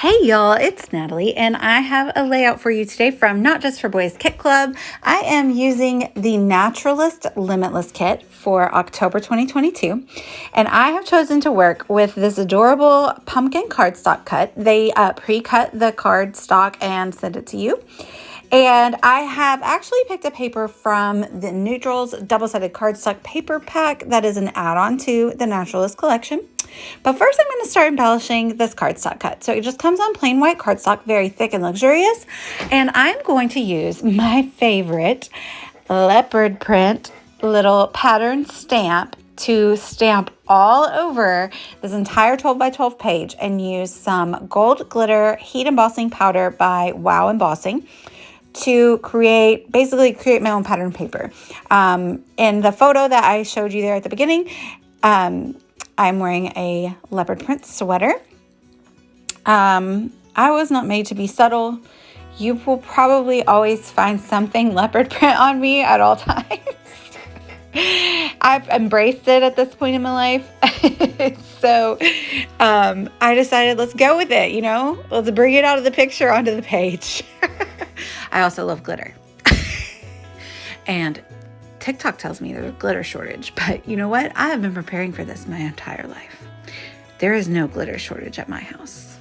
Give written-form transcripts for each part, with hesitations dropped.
Hey y'all, it's Natalie and I have a layout for you today from Not Just for Boys Kit Club. I am using the Naturalist Limitless Kit for October 2022 and I have chosen to work with this adorable pumpkin cardstock cut. They pre-cut the cardstock and send it to you. And I have actually picked a paper from the Neutrals double-sided cardstock paper pack that is an add-on to the Naturalist collection. But first I'm going to start embellishing this cardstock cut. So it just comes on plain white cardstock, very thick and luxurious. And I'm going to use my favorite leopard print little pattern stamp to stamp all over this entire 12 by 12 page and use some gold glitter heat embossing powder by Wow Embossing to basically create my own pattern paper. In the photo that I showed you there at the beginning, I'm wearing a leopard print sweater. I was not made to be subtle. You will probably always find something leopard print on me at all times. I've embraced it at this point in my life. So I decided let's go with it, let's bring it out of the picture onto the page. I also love glitter. And TikTok tells me there's a glitter shortage, but you know what? I have been preparing for this my entire life. There is no glitter shortage at my house.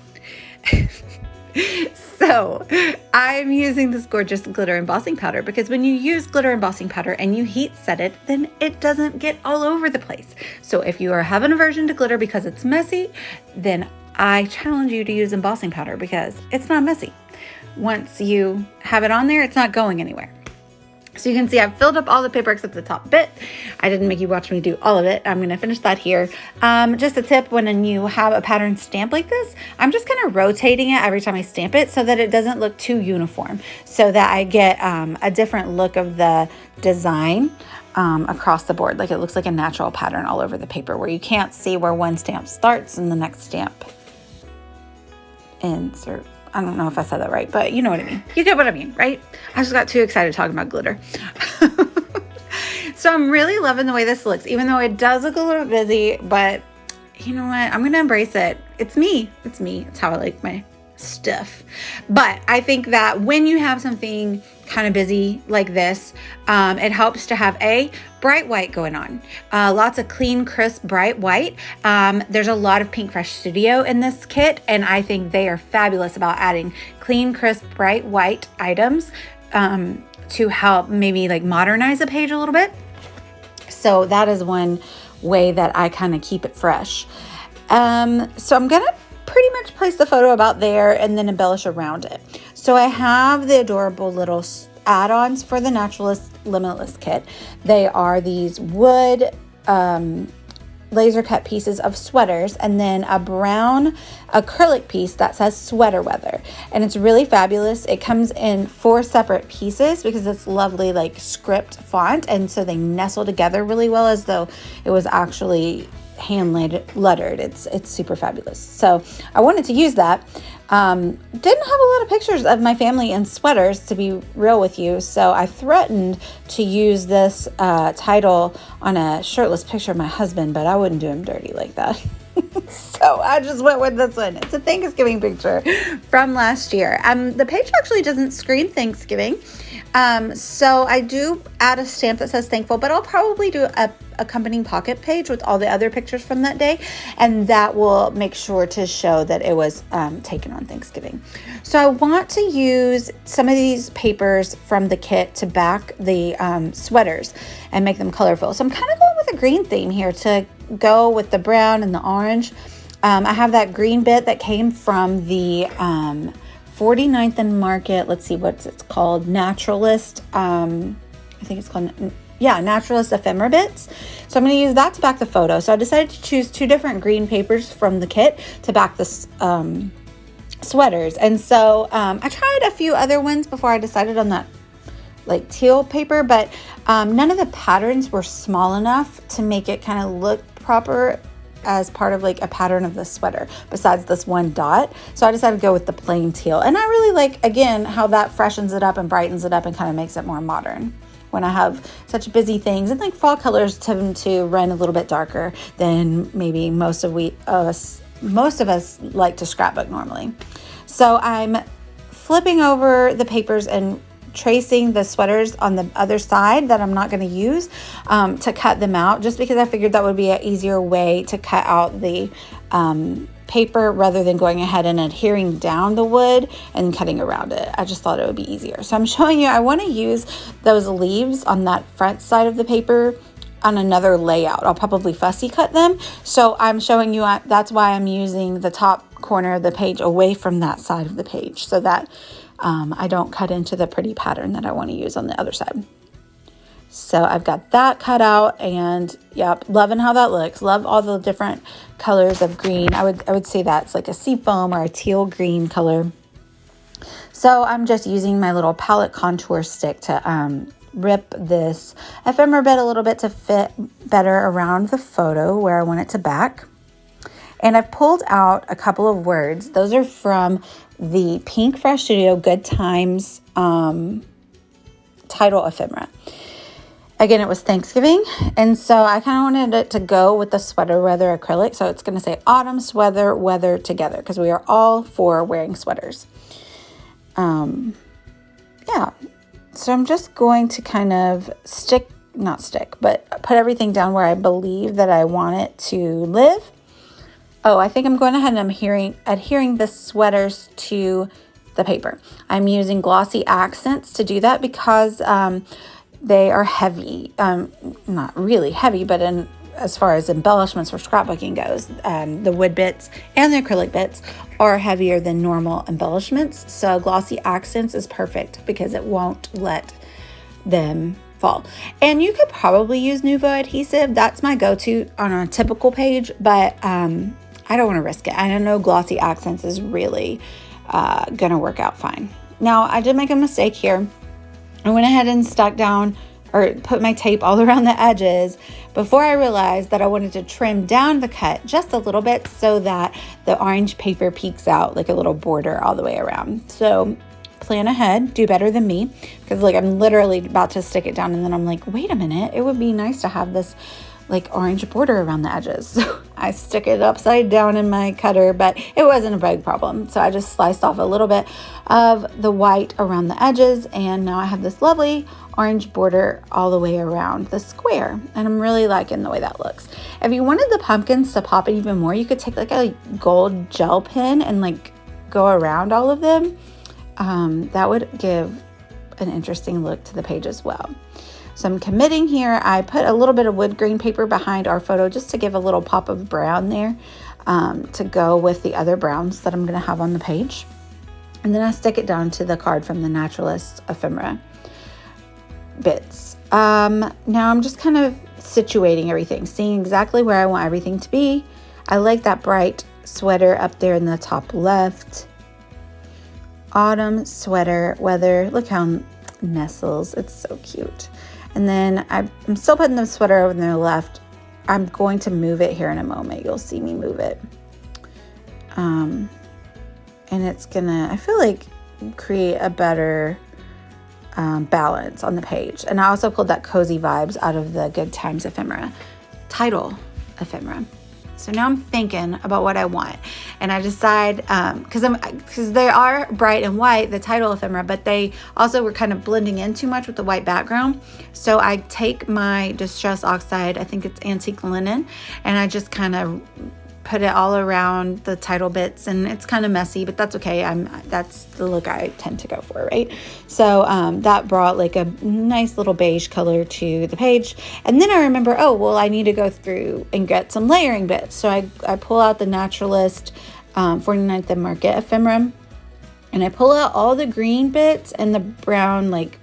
So I'm using this gorgeous glitter embossing powder because when you use glitter embossing powder and you heat set it, then it doesn't get all over the place. So if you are having an aversion to glitter because it's messy, then I challenge you to use embossing powder because it's not messy. Once you have it on there, it's not going anywhere. So you can see I've filled up all the paper except the top bit. I didn't make you watch me do all of it. I'm going to finish that here. Just a tip, when you have a pattern stamp like this, I'm just kind of rotating it every time I stamp it so that it doesn't look too uniform, so that I get a different look of the design across the board. Like it looks like a natural pattern all over the paper where you can't see where one stamp starts and the next stamp ends, or I don't know if I said that right, but you know what I mean. You get what I mean, right? I just got too excited talking about glitter. So I'm really loving the way this looks, even though it does look a little busy, but you know what? I'm going to embrace it. It's me. It's me. It's how I like my stuff. But I think that when you have something kind of busy like this, it helps to have bright white going on. Lots of clean, crisp, bright white. There's a lot of Pink Fresh Studio in this kit, and I think they are fabulous about adding clean, crisp, bright white items to help maybe like modernize a page a little bit. So that is one way that I kind of keep it fresh. So I'm gonna pretty much place the photo about there and then embellish around it. So I have the adorable little add-ons for the Naturalist Limitless Kit. They are these wood laser cut pieces of sweaters and then a brown acrylic piece that says sweater weather, and it's really fabulous. It comes in 4 separate pieces because it's lovely like script font, and so they nestle together really well as though it was actually hand lettered. It's super fabulous. So I wanted to use that. Didn't have a lot of pictures of my family in sweaters, to be real with you, so I threatened to use this title on a shirtless picture of my husband, but I wouldn't do him dirty like that. So I just went with this one. It's a Thanksgiving picture from last year. The page actually doesn't scream Thanksgiving, so I do add a stamp that says thankful, but I'll probably do a accompanying pocket page with all the other pictures from that day, and that will make sure to show that it was taken on Thanksgiving. So I want to use some of these papers from the kit to back the sweaters and make them colorful. So I'm kind of going with a green theme here to go with the brown and the orange. I have that green bit that came from the 49th and Market. Let's see what it's called. Naturalist. I think it's called, Naturalist ephemera bits. So I'm going to use that to back the photo. So I decided to choose 2 different green papers from the kit to back the sweaters. And so I tried a few other ones before I decided on that like teal paper, but none of the patterns were small enough to make it kind of look proper as part of like a pattern of the sweater besides this one dot. So I decided to go with the plain teal, and I really like, again, how that freshens it up and brightens it up and kind of makes it more modern when I have such busy things. And like fall colors tend to run a little bit darker than maybe most of us like to scrapbook normally. So I'm flipping over the papers and tracing the sweaters on the other side that I'm not going to use to cut them out, just because I figured that would be an easier way to cut out the paper rather than going ahead and adhering down the wood and cutting around it. I just thought it would be easier. So I'm showing you, I want to use those leaves on that front side of the paper on another layout. I'll probably fussy cut them. So I'm showing you, that's why I'm using the top corner of the page away from that side of the page, so that I don't cut into the pretty pattern that I want to use on the other side. So I've got that cut out, and yep, loving how that looks. Love all the different colors of green. I would say that's like a seafoam or a teal green color. So I'm just using my little palette contour stick to rip this ephemera bit a little bit to fit better around the photo where I want it to back. And I've pulled out a couple of words. Those are from the Pink Fresh Studio Good Times title ephemera. Again, it was Thanksgiving, and so I kind of wanted it to go with the sweater weather acrylic. So it's going to say autumn, sweater, weather together, because we are all for wearing sweaters. Yeah. So I'm just going to kind of put everything down where I believe that I want it to live. Oh, I think I'm going ahead and I'm adhering the sweaters to the paper. I'm using glossy accents to do that because they are heavy. Not really heavy, but as far as embellishments for scrapbooking goes, the wood bits and the acrylic bits are heavier than normal embellishments. So glossy accents is perfect because it won't let them fall. And you could probably use Nuvo adhesive. That's my go-to on a typical page, but I don't want to risk it. I know glossy accents is really gonna work out fine. Now, I did make a mistake here. I went ahead and stuck down or put my tape all around the edges before I realized that I wanted to trim down the cut just a little bit so that the orange paper peeks out like a little border all the way around. So plan ahead, do better than me, because like I'm literally about to stick it down and then I'm like, wait a minute, it would be nice to have this like orange border around the edges. So I stick it upside down in my cutter, but it wasn't a big problem. So I just sliced off a little bit of the white around the edges, and now I have this lovely orange border all the way around the square, and I'm really liking the way that looks. If you wanted the pumpkins to pop it even more, you could take like a gold gel pen and like go around all of them. That would give an interesting look to the page as well. So I'm committing here. I put a little bit of wood grain paper behind our photo just to give a little pop of brown there to go with the other browns that I'm going to have on the page. And then I stick it down to the card from the Naturalist ephemera bits. Now I'm just kind of situating everything, seeing exactly where I want everything to be. I like that bright sweater up there in the top left. Autumn, sweater, weather. Look how nestles. It's so cute. And then I'm still putting the sweater over on the left. I'm going to move it here in a moment. You'll see me move it. And it's gonna, I feel like, create a better balance on the page. And I also pulled that cozy vibes out of the Good Times ephemera, title ephemera. So now I'm thinking about what I want, and I decide because they are bright and white, the title ephemera, but they also were kind of blending in too much with the white background. So I take my Distress Oxide, I think it's antique linen, and I just kind of put it all around the title bits, and it's kind of messy, but that's okay. That's the look I tend to go for, right? So that brought like a nice little beige color to the page. And then I remember, oh, well, I need to go through and get some layering bits. So I pull out the Naturalist 49th and Market ephemera, and I pull out all the green bits and the brown like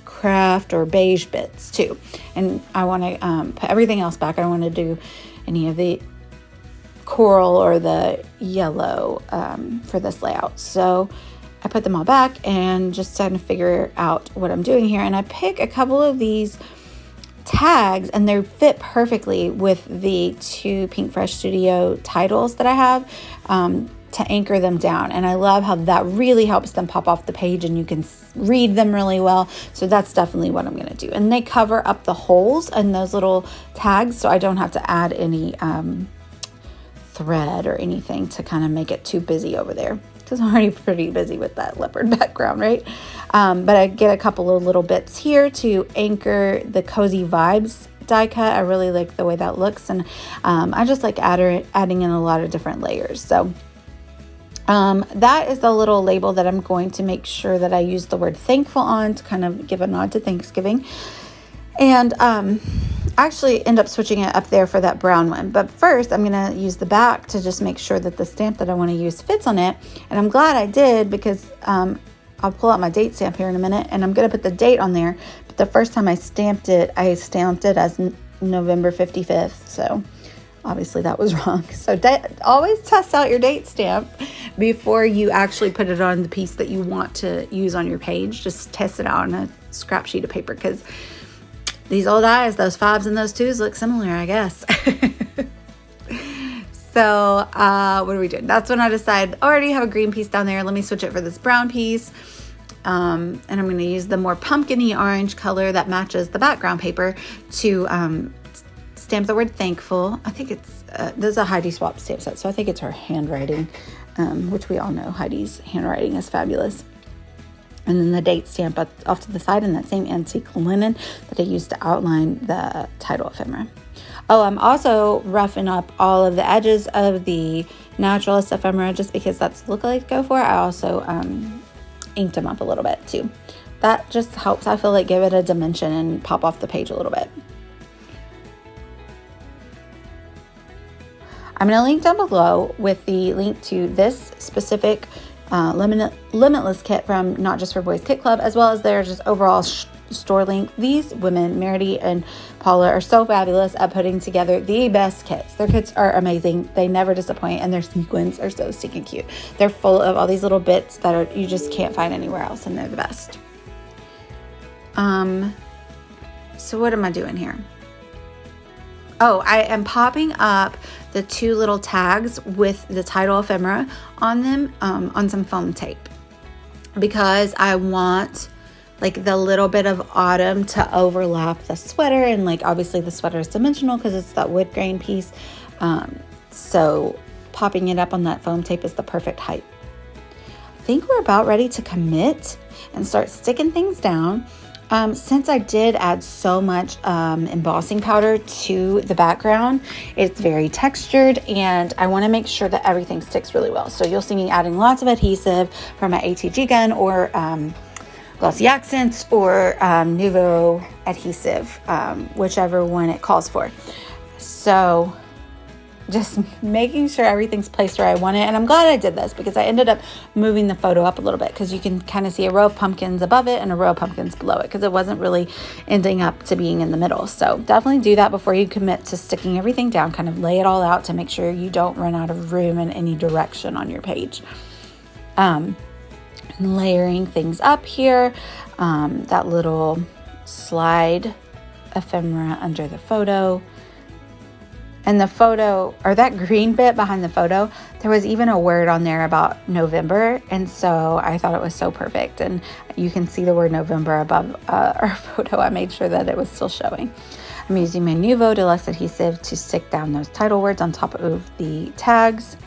craft or beige bits too. And I want to put everything else back. I don't want to do any of the coral or the yellow for this layout. So I put them all back and just trying to figure out what I'm doing here. And I pick a couple of these tags, and they fit perfectly with the two Pink Fresh Studio titles that I have to anchor them down. And I love how that really helps them pop off the page and you can read them really well. So that's definitely what I'm going to do. And they cover up the holes in those little tags, so I don't have to add any thread or anything to kind of make it too busy over there. because I'm already pretty busy with that leopard background, right? But I get a couple of little bits here to anchor the Cozy Vibes die cut. I really like the way that looks, and I just like adding in a lot of different layers. So that is the little label that I'm going to make sure that I use the word thankful on to kind of give a nod to Thanksgiving. And actually end up switching it up there for that brown one. But first, I'm going to use the back to just make sure that the stamp that I want to use fits on it. And I'm glad I did, because I'll pull out my date stamp here in a minute, and I'm going to put the date on there. But the first time I stamped it as November 55th. So obviously that was wrong. So always test out your date stamp before you actually put it on the piece that you want to use on your page. Just test it out on a scrap sheet of paper, because these old eyes, those 5s and those 2s look similar, I guess. So what are we doing? That's when I decided, I already have a green piece down there. Let me switch it for this brown piece. And I'm going to use the more pumpkin-y orange color that matches the background paper to stamp the word thankful. I think it's, there's a Heidi Swap stamp set, so I think it's her handwriting, which we all know Heidi's handwriting is fabulous. And then the date stamp off to the side in that same antique linen that I used to outline the title ephemera. Oh, I'm also roughing up all of the edges of the naturalist ephemera just because that's the look I like to go for. I also inked them up a little bit too. That just helps, I feel like, give it a dimension and pop off the page a little bit. I'm going to link down below with the link to this specific Limitless kit from Not Just for Boys Kit Club, as well as their just overall store link. These women, Meredith and Paula, are so fabulous at putting together the best kits. Their kits are amazing. They never disappoint, and their sequins are so stinking cute. They're full of all these little bits that you just can't find anywhere else, and they're the best. So what am I doing here? Oh, I am popping up the 2 little tags with the title ephemera on them on some foam tape, because I want like the little bit of autumn to overlap the sweater, and like obviously the sweater is dimensional because it's that wood grain piece. So popping it up on that foam tape is the perfect height. I think we're about ready to commit and start sticking things down. Since I did add so much embossing powder to the background, it's very textured, and I want to make sure that everything sticks really well. So you'll see me adding lots of adhesive from my ATG gun, or Glossy Accents, or Nuvo adhesive, whichever one it calls for. So just making sure everything's placed where I want it. And I'm glad I did this, because I ended up moving the photo up a little bit, because you can kind of see a row of pumpkins above it and a row of pumpkins below it, because it wasn't really ending up to being in the middle. So definitely do that before you commit to sticking everything down. Kind of lay it all out to make sure you don't run out of room in any direction on your page. Layering things up here, that little slide ephemera under the photo. And the photo, or that green bit behind the photo, there was even a word on there about November. And so I thought it was so perfect. And you can see the word November above our photo. I made sure that it was still showing. I'm using my Nuvo Deluxe adhesive to stick down those title words on top of the tags.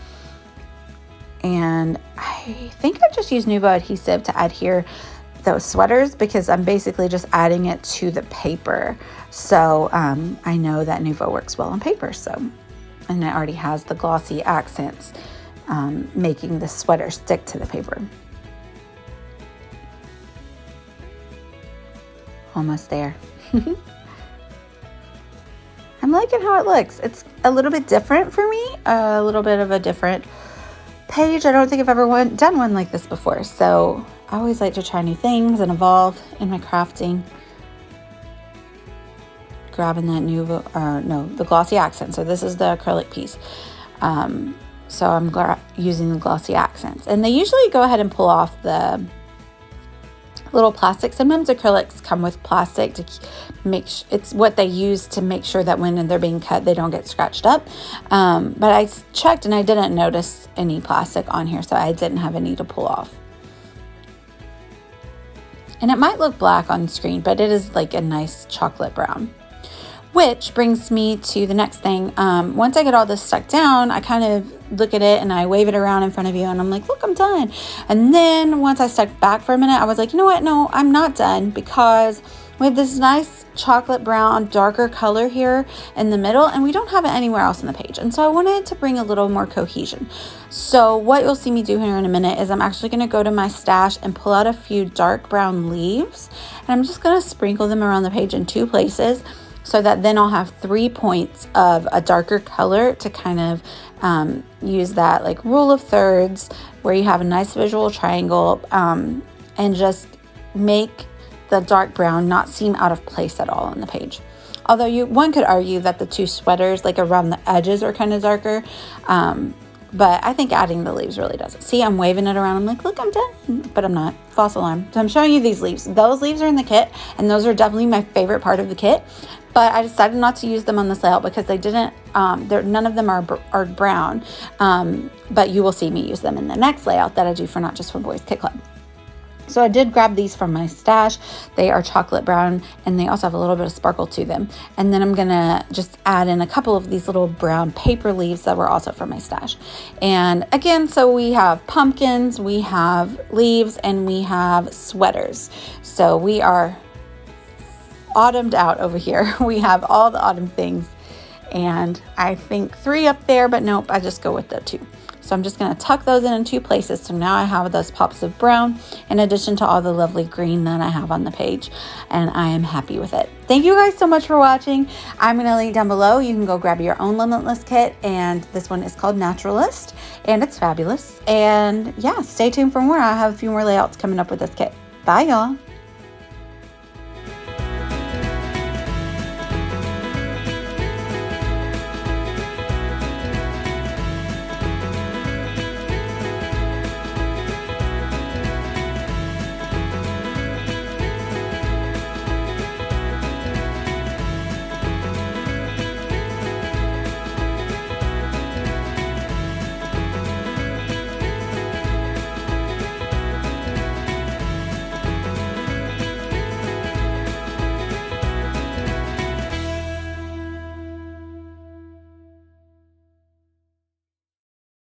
And I think I just used Nuvo adhesive to adhere those sweaters, because I'm basically just adding it to the paper. So I know that Nuvo works well on paper. So, and it already has the glossy accents, making the sweater stick to the paper. Almost there. I'm liking how it looks. It's a little bit different for me, a little bit of a different page. I don't think I've ever done one like this before. So I always like to try new things and evolve in my crafting. Grabbing that the glossy accent. So this is the acrylic piece. So I'm using the glossy accents. And they usually go ahead and pull off the little plastic. Sometimes acrylics come with plastic to make it's what they use to make sure that when they're being cut, they don't get scratched up. But I checked and I didn't notice any plastic on here, so I didn't have any to pull off. And it might look black on screen, but it is like a nice chocolate brown. Which brings me to the next thing. Once I get all this stuck down, I kind of look at it and I wave it around in front of you and I'm like, look, I'm done. And then once I stuck back for a minute, I was like, you know what? No, I'm not done, because we have this nice chocolate brown, darker color here in the middle, and we don't have it anywhere else on the page. And so I wanted to bring a little more cohesion. So what you'll see me do here in a minute is I'm actually going to go to my stash and pull out a few dark brown leaves, and I'm just going to sprinkle them around the page in 2 places, so that then I'll have 3 points of a darker color to kind of use that like rule of thirds, where you have a nice visual triangle, and just make the dark brown not seem out of place at all on the page. Although one could argue that the 2 sweaters like around the edges are kind of darker, but I think adding the leaves really does it. See, I'm waving it around. I'm like, look, I'm done, but I'm not. False alarm. So I'm showing you these leaves. Those leaves are in the kit, and those are definitely my favorite part of the kit. But I decided not to use them on this layout because they didn't, none of them are brown, but you will see me use them in the next layout that I do for Not Just for Boys Kit Club. So I did grab these from my stash. They are chocolate brown, and they also have a little bit of sparkle to them. And then I'm gonna just add in a couple of these little brown paper leaves that were also from my stash. And again, so we have pumpkins, we have leaves, and we have sweaters. So we are autumned out over here. We have all the autumn things, and I think 3 up there, but nope, I just go with the 2. So I'm just going to tuck those in 2 places. So now I have those pops of brown in addition to all the lovely green that I have on the page, and I am happy with it. Thank you guys so much for watching. I'm going to link down below. You can go grab your own Limitless kit, and this one is called Naturalist, and it's fabulous. And yeah, stay tuned for more. I have a few more layouts coming up with this kit. Bye, y'all.